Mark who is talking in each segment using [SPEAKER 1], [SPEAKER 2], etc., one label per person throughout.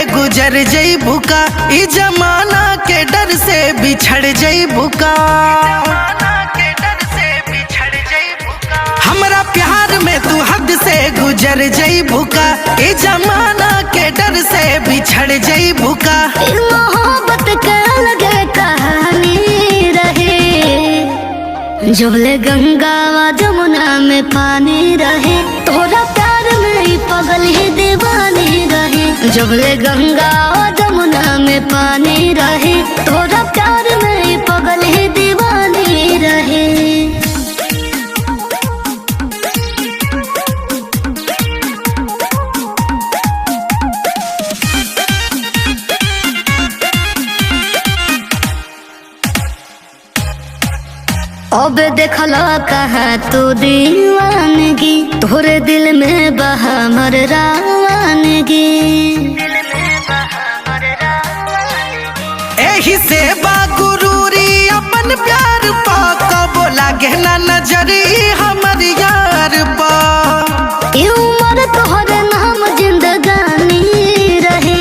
[SPEAKER 1] गुजर जइबू का, ई जमाना के डर से बिछड़ जइबू का। हमरा प्यार में तू हद से गुजर जइबू का, ई जमाना के डर से बिछड़ जइबू का।
[SPEAKER 2] मोहब्बत के अलग कहानी रहे, जबले गंगा व जमुना में पानी रहे। तोरा प्यार में ही पगल ही दीवानी रहे, जबले गंगा व जमुना में पानी रहे। तोरा प्यार में ही पगल ही दीवानी रहे। अब देखला कहाँ तू दीवानगी, तोरे दिल में बहा मर रावानगी।
[SPEAKER 1] एही से बागुरूरी अपन प्यार पा, कबो लागे ना नजरी हमर यार पा।
[SPEAKER 2] ई उम्र तोहरे नाम जिंदगानी रहे,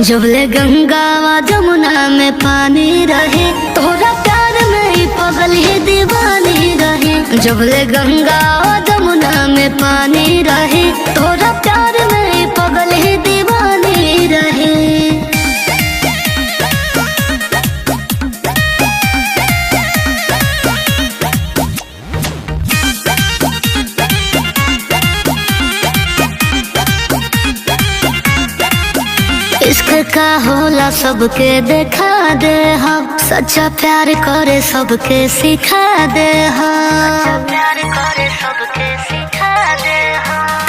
[SPEAKER 2] जबले गंगा व जमुना में पानी रहे। तोरा प्यार में ही पगल ही दीवानी रहे, जबले गंगा व जमुना में पानी रहे। तोरा प्यार में ही पगल ही दीवानी रहे। इश्क का होला सबके देखा दे हम, सच्चा प्यार करे सबके सिखा दे हम।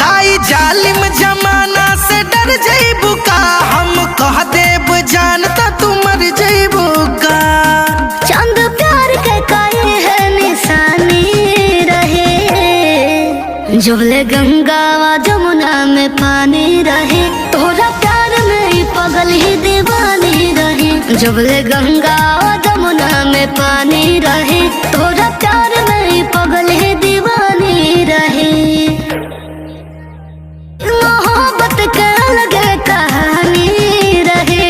[SPEAKER 1] काई जालिम जमाना से डर जइबू का, हम कह देब जानता तू मर जइबू का।
[SPEAKER 2] चंद प्यार के काहे है निशानी रहे, जबले गंगा व जमुना में पानी रहे। तोरा प्यार में ही पगल ही दीवानी रहे, जबले गंगा व जमुना में पानी रहे। तोरा प्यार में ही पगल ही दीवानी रहे। मोहब्बत के अलग कहानी रहे,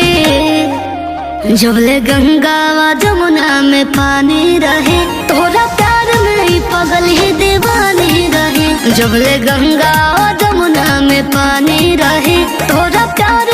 [SPEAKER 2] जबले गंगा व जमुना में पानी रहे। तोरा प्यार में ही पगल ही दीवानी रहे, जबले गंगा व जमुना में पानी रहे। तोरा प्यार